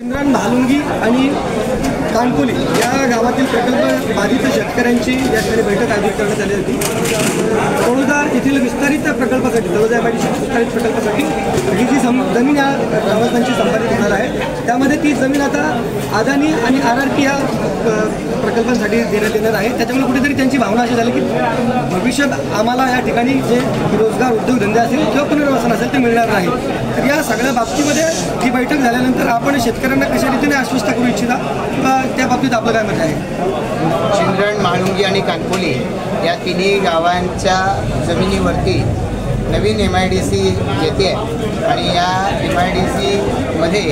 इंद्रायण महालुंगी आणि कानकोली या गावातील प्रकल्प बाधित शेतकऱ्यांची या ठिकाणी बैठक आयोजित करण्यात आली होती। तळोजा येथील विस्तारित प्रकल्पासाठी तळोजा MIDC विस्तारित प्रकल्पासाठी ही जी जमीन या ग्रामस्थांची संपादित होणार आहे, त्यामध्ये ती जमीन आता अदानी आणि RRP या प्रकल्पांसाठी देण्यात येणार आहे। त्याच्यामुळे कुठेतरी त्यांची भावना अशी झाली की भविष्यात आम्हाला या ठिकाणी जे रोजगार उद्योगधंदे असेल किंवा पुनर्वसन असेल ते मिळणार नाही। तर या सगळ्या बाबतीमध्ये ही बैठक झाल्यानंतर आपण शेतकऱ्यांना कशा रीतीने आश्वस्त करू इच्छिता किंवा त्या बाबतीत आपलं काय मत आहे? इंद्रायण महालुंगी आणि कानकोली या तिन्ही गावांच्या जमिनीवरती नवीन MIDC येते आणि या MIDC मध्ये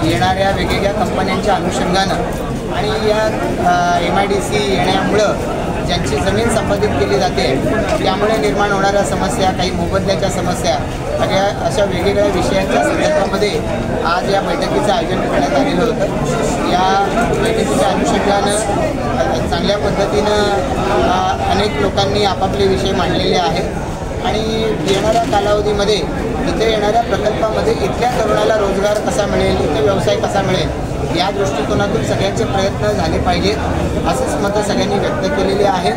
येणाऱ्या वेगवेगळ्या कंपन्यांच्या अनुषंगानं आणि या MIDC येण्यामुळं ज्यांची जमीन संपादित केली जाते त्यामुळे निर्माण होणाऱ्या समस्या, काही मोबदल्याच्या समस्या, सगळ्या अशा वेगवेगळ्या विषयांच्या संदर्भामध्ये आज या बैठकीचं आयोजन करण्यात आलेलं होतं। या बैठकीच्या अनुषंगानं चांगल्या पद्धतीनं अनेक लोकांनी आपापले विषय मांडलेले आहेत आणि येणाऱ्या कालावधीमध्ये इथे येणाऱ्या प्रकल्पामध्ये इथल्या तरुणाला रोजगार कसा मिळेल, इथे व्यवसाय कसा मिळेल या दृष्टिकोनातून सगळ्यांचे प्रयत्न झाले पाहिजेत असंच मतं सगळ्यांनी व्यक्त केलेली आहेत।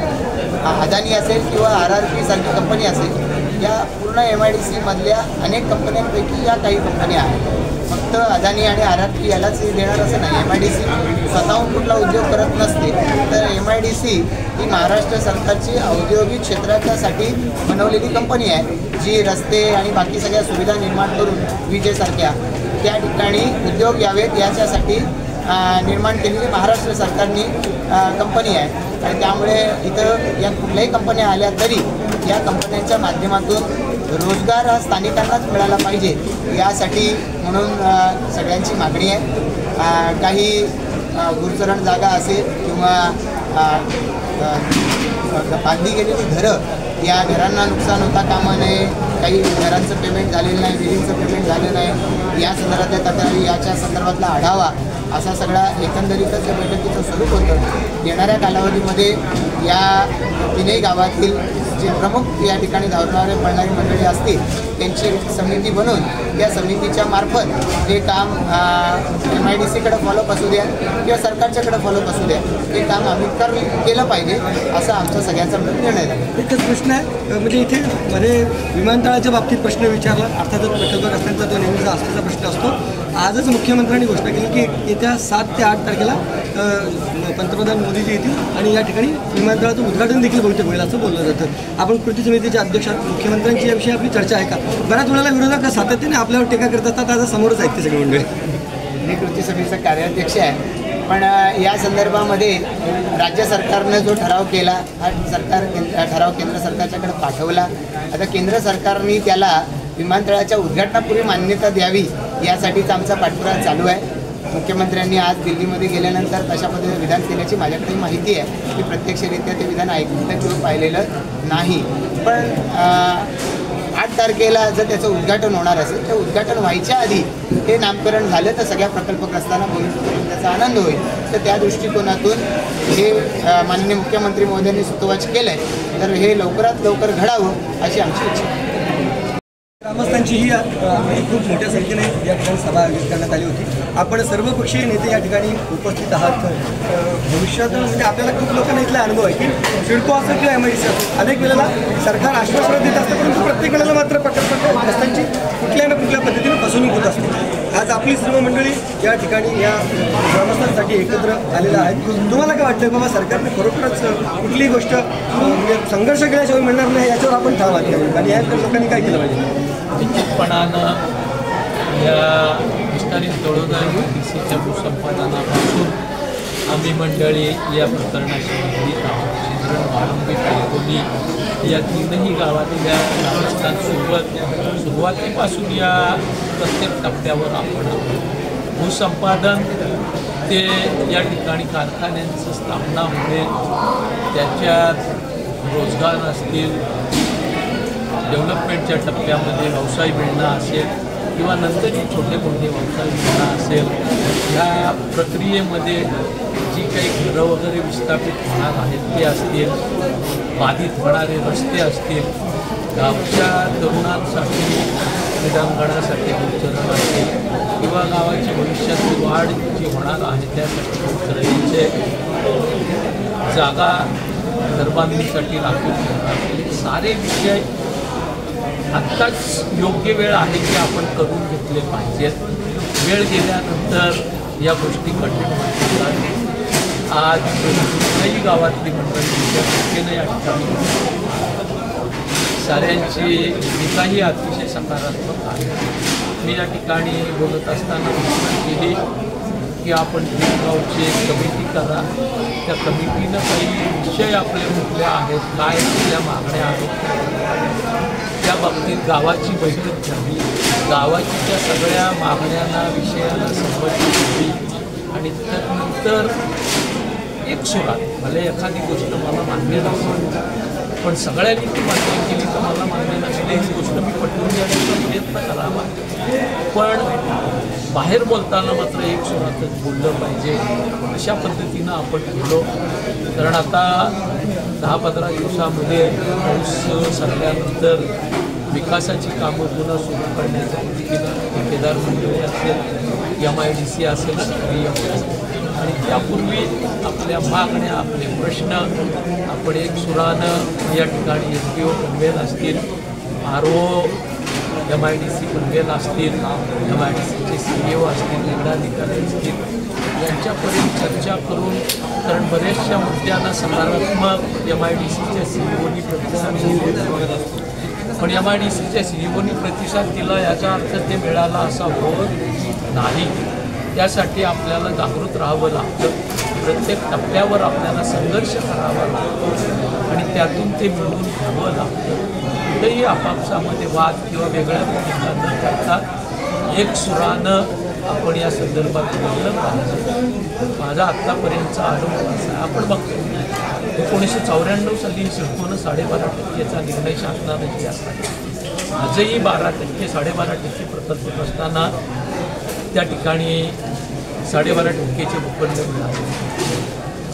अदानी असेल किंवा RRP सारखी कंपनी असेल, या पूर्ण MIDC मधल्या अनेक कंपन्यांपैकी या काही कंपन्या आहेत। फक्त अदानी आणि RRP यालाच देणार असं नाही। MIDC स्वतःहून कुठला उद्योग करत नसते, तर MIDC ही महाराष्ट्र सरकारची औद्योगिक क्षेत्रासाठी बनवलेली कंपनी आहे, जी रस्ते आणि बाकी सगळ्या सुविधा निर्माण करून विजेसारख्या त्या ठिकाणी उद्योग यावेत याच्यासाठी निर्माण केलेली महाराष्ट्र सरकारनी कंपनी आहे। आणि त्यामुळे इथं या कुठल्याही कंपन्या आल्या तरी या कंपन्यांच्या माध्यमातून रोजगार हा स्थानिकांनाच मिळाला पाहिजे यासाठी म्हणून सगळ्यांची मागणी आहे। काही गुरचरण जागा असेल किंवा बांधली गेलेली घरं, या घरांना नुकसान होता कामा नये, काही घरांचं पेमेंट झालेलं नाही, विहिरींचं पेमेंट झालं नाही, या संदर्भातल्या तक्रारी, याच्या संदर्भातला आढावा असा सगळा एकंदरीतच या बैठकीचं स्वरूप होतं। येणाऱ्या कालावधीमध्ये या तिन्ही गावातील जे प्रमुख या ठिकाणी धावणारे पळणारी मंडळी असतील त्यांची समिती बनवून या समितीच्या मार्फत हे काम MIDCकडे फॉलोअप असू द्या किंवा सरकारच्याकडे फॉलोअप असू द्या, हे काम आम्ही केलं पाहिजे असा आमचा सगळ्यांचा निर्णय झाला। एकच प्रश्न आहे, म्हणजे इथे मध्ये विमानतळाच्या बाबतीत प्रश्न विचारला, अर्थातच प्रकल्प रस्त्यांचा तो नेहमीचा असल्याचा प्रश्न असतो। आजच मुख्यमंत्र्यांनी घोषणा केली की येत्या 7 ते 8 तारखेला पंतप्रधान मोदीजी येतील आणि या ठिकाणी विमानतळाचं उद्घाटन देखील बहुतेक होईल असं बोललं जातं। आपण कृती समितीच्या अध्यक्ष मुख्यमंत्र्यांची याविषयी आपली चर्चा आहे का? बऱ्याच वेळेला विरोधक सातत्याने आपल्यावर टीका करत असतात, आता समोरच आहेत ते सगळे मंडळी। मी कृती समितीचा कार्याध्यक्ष आहे, पण या संदर्भामध्ये राज्य सरकारनं जो ठराव केला हा ठराव केंद्र सरकारच्याकडे पाठवला। आता केंद्र सरकारने त्याला विमानतळाच्या उद्घाटनापूर्वी मान्यता द्यावी यासाठीच आमचा पाठपुरावा चालू आहे। मुख्यमंत्र्यांनी आज दिल्लीमध्ये गेल्यानंतर तशा पद्धतीने विधान केल्याची माझ्याकडे माहिती आहे की प्रत्यक्षरित्या ते विधान ऐकलं किंवा पाहिलेलं नाही, पण 8 तारखेला जर त्याचं उद्घाटन होणार असेल तर उद्घाटन व्हायच्या आधी हे नामकरण झालं तर सगळ्या प्रकल्पग्रस्तांना बोलून त्याचा आनंद होईल। तर त्या दृष्टिकोनातून हे माननीय मुख्यमंत्री महोदयांनी सुतोवाच केलं आहे, तर हे लवकरात लवकर घडावं अशी आमची इच्छा आहे। ग्रामस्थांची ही खूप मोठ्या संख्येने या ठिकाणी सभा आयोजित करण्यात आली होती। आपण सर्वपक्षीय नेते या ठिकाणी उपस्थित आहात। भविष्यात म्हणजे आपल्याला खूप लोकांना इथला अनुभव आहे की सिडको असं किंवा MIDC असं अनेक वेळेला सरकार आश्वासन देत असतं, परंतु प्रत्येक वेळेला मात्र प्रकल्पग्रस्तांची कुठल्या ना कुठल्या पद्धतीने फसवणूक होत असते। आज आपली सर्व मंडळी या ठिकाणी या ग्रामस्थांसाठी एकत्र आलेलं आहे। तुम्हाला काय वाटतं बाबा सरकारने खरोखरच कुठलीही गोष्ट म्हणजे संघर्ष केल्याशिवाय मिळणार नाही याच्यावर आपण ठाम आहात आणि या लोकांनी काय केलं पाहिजे? निश्चितपणानं या विस्तारित तळोजा MIDCच्या भूसंपादनापासून आम्ही मंडळी या प्रकरणाशी निगडीत आहोत। इंद्रायण महालुंगी कानकोली या तीनही गावातल्या ग्रामस्थांसोबत सुरुवातीपासून या प्रत्येक टप्प्यावर आपण भूसंपादन ते या ठिकाणी कारखान्यांचं स्थापना होणे, त्याच्यात रोजगार असतील, डेव्हलपमेंटच्या टप्प्यामध्ये व्यवसाय मिळणं असेल किंवा नंतरही छोटे मोठे व्यवसाय मिळणं असेल, ह्या प्रक्रियेमध्ये जी काही घरं वगैरे विस्थापित होणार आहेत ते असतील, बाधित होणारे रस्ते असतील, गावच्या तरुणांसाठी क्रीडांगणासाठी गोचरण असेल किंवा गावाची भविष्यातील वाढ जी होणार आहे त्यासाठी गोचरणीचे जागा घरबांधणीसाठी राखीव ठेवणार सारे विषय आत्ताच योग्य वेळ आहे की आपण करून घेतले पाहिजेत. वेळ गेल्यानंतर या गोष्टी कठीण होतात. आज कुठल्याही गावातली मंडळी त्या या ठिकाणी साऱ्यांची भूमिकाही अतिशय सकारात्मक आहे. मी या ठिकाणी बोलत असताना घोषणा केली की आपण गावची एक कमिटी करा. त्या कमिटीनं काही विषय आपले कुठले आहेत, काय आपल्या मागण्या आहेत त्या बाबतीत गावाची बैठक घ्यावी. गावाची त्या सगळ्या मागण्यांना विषयांना संबंधित केली आणि त्यानंतर एक सुरात भले एखादी गोष्ट मला मान्य नसेल पण सगळ्यांनी ती मान्य केली तर मला मान्य नसली ही गोष्ट मी पटवून देण्याचा प्रयत्न करावा. पण बाहेर बोलताना मात्र एक सुरातच बोललं पाहिजे अशा पद्धतीनं आपण गेलो. कारण आता 10-15 दिवसामध्ये पाऊस सरल्यानंतर विकासाची कामं पुन्हा सुरू करण्याच्या दृष्टीनं ठेकेदार मंडळी असेल, MIDC असेल, आणि त्यापूर्वी आपल्या मागण्या आपले प्रश्न आपण एक सुरानं या ठिकाणी SDO पनवेल असतील, RO MIDC पनवेल असतील, MIDCचे CEO असतील, जिल्हाधिकारी असतील यांच्यापर्यंत चर्चा करून कारण बऱ्याचशा मुद्द्यांना सकारात्मक MIDCच्या CEOनी प्रतिसाद दिला पण MIDCच्या CEOनी प्रतिसाद दिला याचा अर्थ ते मिळाला असा होत नाही. त्यासाठी आपल्याला जागृत राहावं लागतं. प्रत्येक टप्प्यावर आपल्याला संघर्ष करावा लागतो आणि त्यातून ते मिळवून घ्यावं लागतं. कुठेही आपापसामध्ये वाद किंवा वेगळ्या भूमिका न करता एक सुरानं आपण या संदर्भात बोललं पाहिजे. माझा आत्तापर्यंतचा अनुभव असा आहे. आपण बघतो 1994 साली सिडकोनं 12.5%चा निर्णय शासनानं दिला. आजही 12%, 12.5% प्रकल्प असताना त्या ठिकाणी 12.5%चे भूखंड मिळाले.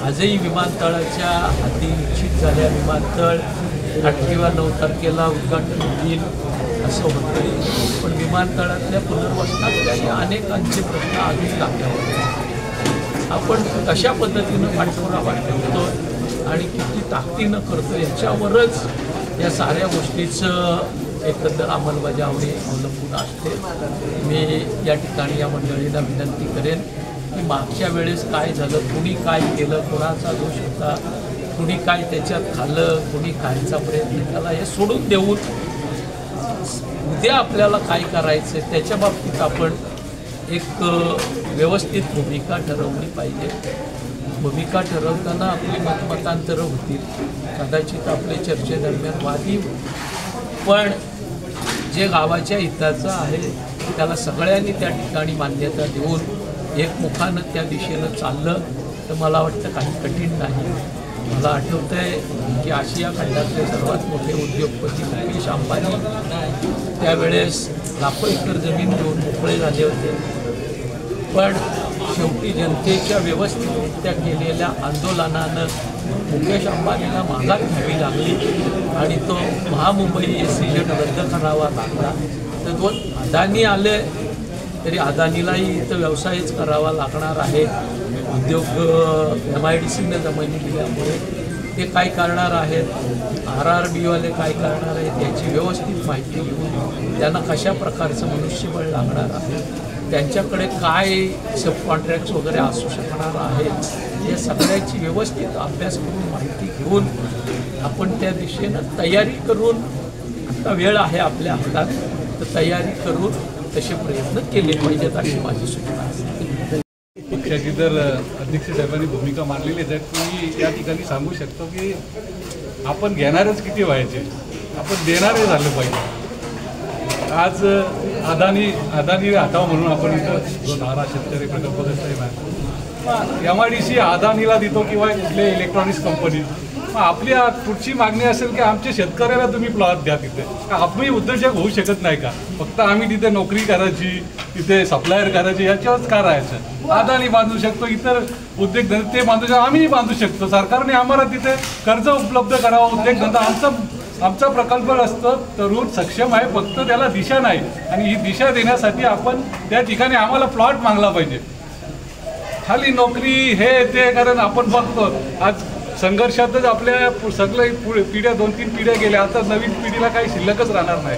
आजही विमानतळाच्या हाती निश्चित झाल्या विमानतळ 8 किंवा 9 तारखेला उद्घाटन होईल असं होतं. पण विमानतळातल्या पुनर्वसनातल्याही अनेकांचे प्रश्न आधी लागले. आपण कशा पद्धतीनं पाठपुरावा ठेवतो आणि किती ताकदीनं करतो याच्यावरच या साऱ्या गोष्टीचं एकंदर अंमलबजावणी अवलंबून असते. मी या ठिकाणी या मंडळीला विनंती करेन की मागच्या वेळेस काय झालं, कुणी काय केलं, कोणाचा दोष होता, कुणी काय त्याच्यात खाल्लं, कुणी खायचा प्रयत्न केला हे सोडून देऊन उद्या आपल्याला काय करायचं त्याच्या बाबतीत आपण एक व्यवस्थित भूमिका ठरवली पाहिजे. भूमिका ठरवताना आपली मतमतांतरं होतील, कदाचित आपले चर्चेदरम्यान वादही होईल, पण जे गावाच्या हिताचं आहे त्याला सगळ्यांनी त्या ठिकाणी मान्यता देऊन एकमुखानं त्या दिशेनं चाललं तर मला वाटतं काही कठीण नाही. मला आठवतं आहे की आशिया खंडातले सर्वात मोठे उद्योगपती मुकेश अंबानी त्यावेळेस लाखो एकर जमीन घेऊन मोकळे झाले होते. पण शेवटी जनतेच्या व्यवस्थितरित्या केलेल्या आंदोलनानं मुकेश अंबानीला माघार घ्यावी लागली आणि तो महामुंबई SEZ रद्द करावा लागला. तर दोन अदानी आले तरी अदानीलाही इथं व्यवसायच करावा लागणार आहे. उद्योग MIDCनं जमिनी दिल्यामुळे ते काय करणार आहेत, RRBवाले काय करणार आहेत याची व्यवस्थित माहिती घेऊन त्यांना कशा प्रकारचं मनुष्यबळ लागणार आहे, त्यांच्याकडे काय सब कॉन्ट्रॅक्ट्स वगैरे असू शकणार आहेत या सगळ्याची व्यवस्थित अभ्यास करून माहिती घेऊन आपण त्या दिशेनं तयारी करून आता वेळ आहे आपल्या हातात तर तयारी करून तसे प्रयत्न केले पाहिजेत अशी माझी सूचना आहे. पक्षाची तर अध्यक्ष साहेबांनी भूमिका मांडलेली आहे. तुम्ही या ठिकाणी सांगू शकतो की आपण घेणारच किती व्हायचे, आपण देणारे झालं पाहिजे. आज अदानी हटाव म्हणून आपण इथं जो नारा शेतकरी प्रकल्प MIDC अदानीला देतो किंवा कुठले इलेक्ट्रॉनिक्स कंपनी, मग आपली पुढची मागणी असेल की आमच्या शेतकऱ्याला तुम्ही प्लॉट द्या तिथे. आम्ही उद्योजक होऊ शकत नाही का? फक्त आम्ही तिथे नोकरी करायची, तिथे सप्लायर करायची याच्यावरच का राहायचं? अदानी बांधू शकतो, इतर उद्योगधंदे ते बांधू शकतो, आम्हीही बांधू शकतो. सरकारने आम्हाला तिथे कर्ज उपलब्ध करावं, उद्योगधंदा आमचं आमचा प्रकल्प असतो तरुण सक्षम आहे, फक्त त्याला दिशा नाही आणि ही दिशा देण्यासाठी आपण त्या ठिकाणी आम्हाला प्लॉट मागला पाहिजे. खाली नोकरी हे ते कारण आपण बघतो आज संघर्षातच आपल्या सगळे पिढ्या 2-3 पिढ्या गेल्या, आता नवीन पिढीला काही शिल्लकच राहणार नाही.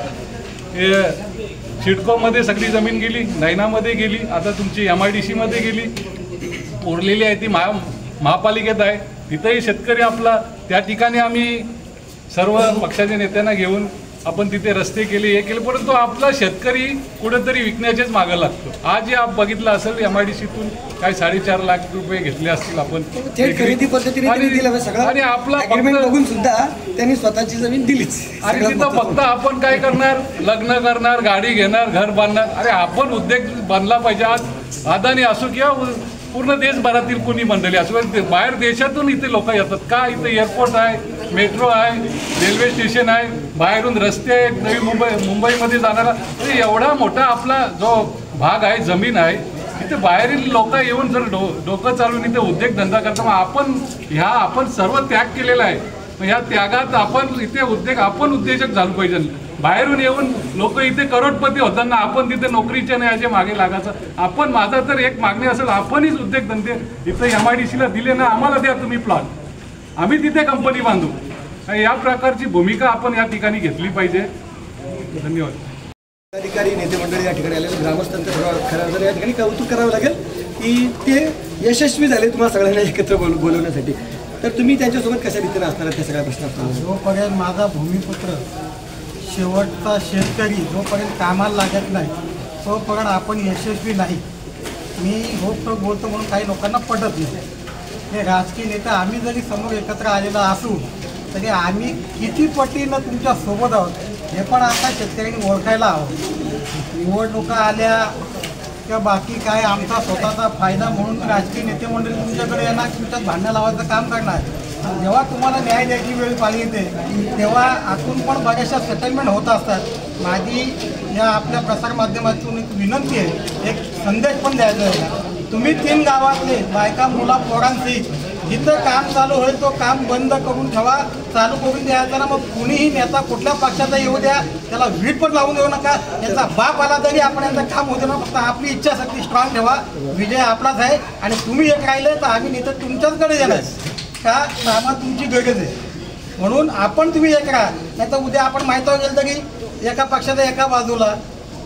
सिडकोमध्ये सगळी जमीन गेली, नैनामध्ये गेली, आता तुमची MIDC मध्ये गेली, उरलेली आहे ती महापालिकेत आहे, तिथंही शेतकरी आपला. त्या ठिकाणी आम्ही सर्व पक्षाच्या नेत्यांना घेऊन आपण तिथे रस्ते केले, हे केले, परंतु आपला शेतकरी कुठेतरी विकण्याचेच मागं लागतो. आज हे आप बघितलं असेल MIDCतून काय 4.5 लाख रुपये घेतले असतील आपण थेट खरेदी पद्धतीने त्यांनी दिलं सगळं आणि आपला agreement बघून सुद्धा त्यांनी स्वतःची जमीन दिलीच. आणि तिथं फक्त आपण काय करणार, लग्न करणार, गाडी घेणार, घर बांधणार. अरे आपण उद्योग बांधला पाहिजे. आज अदानी असो किंवा पूर्ण देशभरातील कोणी मंडळी असो, बाहेर देशातून इथे लोक येतात का. इथे एअरपोर्ट आहे, मेट्रो आहे, रेल्वे स्टेशन आहे, बाहेरून रस्ते आहेत, नवी मुंबईमध्ये जाणारा. म्हणजे एवढा मोठा आपला जो भाग आहे, जमीन आहे, तिथे बाहेरील लोक येऊन जर डोकं चालून इथे उद्योगधंदा करतात. मग आपण सर्व त्याग केलेला आहे. मग ह्या त्यागात आपण इथे आपण उद्योजक झालो पाहिजे. बाहेरून येऊन लोक इथे करोडपती होताना आपण तिथे नोकरीच्या न्यायाचे मागे लागायचं. आपण माझा तर एक मागणी असेल, आपणच उद्योगधंदे इथं MIDCला दिले ना, आम्हाला द्या तुम्ही प्लॉट, आम्ही तिथे कंपनी बांधू. या प्रकारची भूमिका आपण या ठिकाणी घेतली पाहिजे. धन्यवाद. अधिकारी नेते मंडळी या ठिकाणी आलेले, ग्रामस्थांचं खरं अर्थाने या ठिकाणी कौतुक करावं लागेल की ते यशस्वी झाले तुम्हाला सगळ्यांना एकत्र बोलवण्यासाठी. तर तुम्ही त्यांच्यासोबत कशा रीतीने असणार त्या सगळ्या प्रश्नात? जोपर्यंत माझा भूमिपुत्र शेवटचा शेतकरी जोपर्यंत कामाला लागत नाही तोपर्यंत आपण यशस्वी नाही. मी तो बोलतो म्हणून काही लोकांना पटत नाही. हे राजकीय नेता आम्ही जरी समोर एकत्र आलेलो असू तरी आम्ही किती पटीनं तुमच्या सोबत आहोत हे पण आता शेतकऱ्यांनी ओळखायला हवं. निवडणुका आल्या किंवा बाकी काय आमचा स्वतःचा फायदा म्हणून राजकीय नेते मंडळी तुमच्याकडे येणार, तुमच्यात भांडणं लावायचं काम करणार. जेव्हा तुम्हाला न्याय द्यायची वेळ पाळी येते तेव्हा आतून पण बऱ्याचशा सेटलमेंट होत असतात. माझी या आपल्या प्रसारमाध्यमातून एक विनंती आहे, एक संदेश पण द्यायचा आहे. तुम्ही 3 गावातले बायका मुला पोरांशी जिथं काम चालू होईल तो काम बंद करून ठेवा, चालू करून द्यायचा ना. मग कुणीही नेता कुठल्या पक्षाचा येऊ द्या, त्याला वीट पण लावून देऊ नका. याचा बाप आला तरी आपण यांचं काम होतं ना. फक्त आपली इच्छाशक्ती स्ट्रॉंग ठेवा. विजय आपलाच आहे आणि तुम्ही एक राहिले तर आम्ही नेते तुमच्याचकडे येणार का कामात तुमची गरज आहे म्हणून आपण तुम्ही एक राहा. नाही तर उद्या आपण माहिती गेलं तरी एका पक्षाचा एका बाजूला,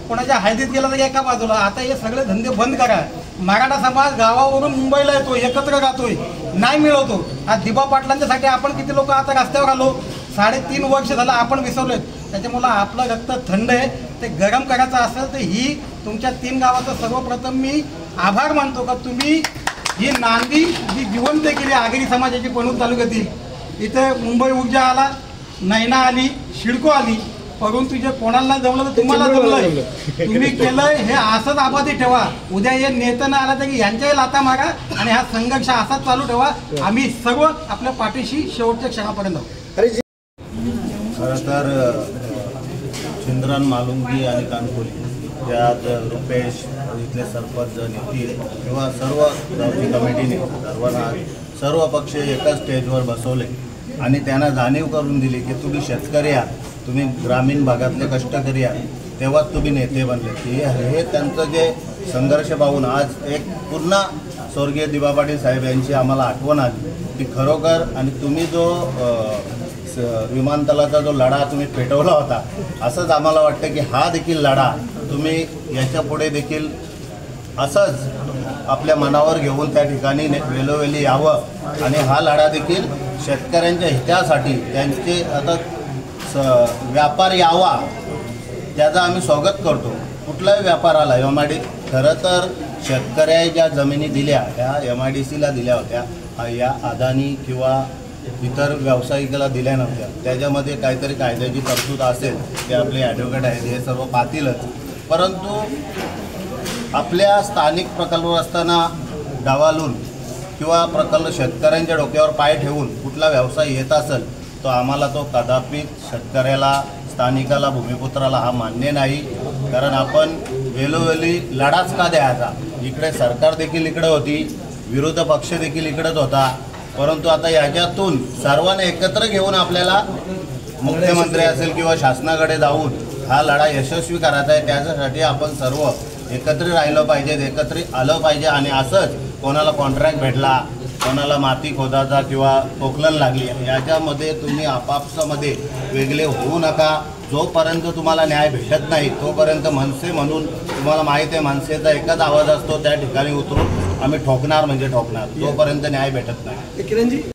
कोणाच्या हळदीत गेला तरी एका बाजूला. आता हे सगळे धंदे बंद करा. मराठा समाज गावावरून मुंबईला येतो, एकत्र राहतोय, नाही मिळवतो. आज दिबा पाटलांच्यासाठी आपण किती लोक आता रस्त्यावर आलो. 3.5 वर्ष झालं आपण विसरलोय. त्याच्यामुळं आपलं रक्त थंड आहे, ते गरम करायचं असेल तर ही तुमच्या 3 गावाचं सर्वप्रथम मी आभार मानतो का तुम्ही ही नांदी जी जिवंत केली आगरी समाजाची पणूर तालुक्यातील. इथे मुंबई ऊर्जा आला, नैना आली, सिडको आली, परंतु जे कोणाला जमलं तर तुम्हाला जमलंय. तुम्ही केलंय हे असंच आबादी ठेवा. उद्या हे नेतं आला तरी यांच्याही लाता मारा आणि हा संघर्ष असाच चालू ठेवा. आम्ही सर्व आपल्या पाठीशी शेवटच्या क्षणापर्यंत आहोत. खरं तर छिंद्रन मालुंगी आणि कानकोली त्यात रुपेश, इथले सरपंच, नितीन किंवा सर्व गावची कमिटीने सर्व पक्ष एकाच स्टेजवर बसवले आणि त्यांना जाणीव करून दिली की तुम्ही शेतकरी आहात, तुम्ही ग्रामीण भागातले कष्टकरी आहात, तेव्हाच तुम्ही नेते बनले. हे त्यांचं जे संघर्ष पाहून आज एक पुन्हा स्वर्गीय दिबा पाटील साहेब यांची आम्हाला आठवण आली की खरोखर. आणि तुम्ही जो विमानतळाचा जो लढा तुम्ही पेटवला होता, असंच आम्हाला वाटतं की हा देखील लढा तुम्ही याच्या पुढे देखील असंच आपल्या मनावर घेऊन त्या ठिकाणी वेळोवेळी यावं आणि हा लढा देखील शेतकऱ्यांच्या हितासाठी त्यांचे आता व्यापार यावा त्याचं आम्ही स्वागत करतो. कुठलाही व्यापाराला खरं तर शेतकऱ्या ज्या जमिनी दिल्या त्या MIDCला दिल्या होत्या, या अदानी किंवा इतर व्यावसायिकाला दिल्या नव्हत्या. त्याच्यामध्ये काहीतरी कायद्याची तरतूद असेल ते आपले ॲडव्होकेट आहेत हे सर्व पाहतीलच. परंतु आपल्या स्थानिक प्रकल्प असताना डावालून किंवा प्रकल्प शेतकऱ्यांच्या डोक्यावर पाय ठेवून कुठला व्यवसाय येत असेल तो आम्हाला तो कदापि शेतकऱ्याला, स्थानिकाला, भूमिपुत्राला हा मान्य नाही. कारण आपण वेळोवेळी लढाच का द्यायचा. इकडे सरकार देखील इकडे होती, विरोधी पक्ष देखील इकडेच होता, परंतु आता याच्यातून सर्वांना एकत्र घेऊन आपल्याला मुख्यमंत्री असेल किंवा शासनाकडे जाऊन हा लढा यशस्वी करायचा आहे. त्याच्यासाठी आपण सर्व एकत्रित राहिलं पाहिजे, एकत्रित आलं पाहिजे. आणि असंच कोणाला कॉन्ट्रॅक्ट भेटला, कोणाला माती खोदाचा किंवा पोकलन लागली, याच्यामध्ये तुम्ही आपापसामध्ये वेगळे होऊ नका. जोपर्यंत तुम्हाला न्याय भेटत नाही तोपर्यंत मनसे म्हणून तुम्हाला माहीत आहे मनसेचा एकच आवाज असतो, त्या ठिकाणी उतरून आम्ही ठोकणार म्हणजे ठोकणार, तोपर्यंत न्याय भेटत नाही. किरणजी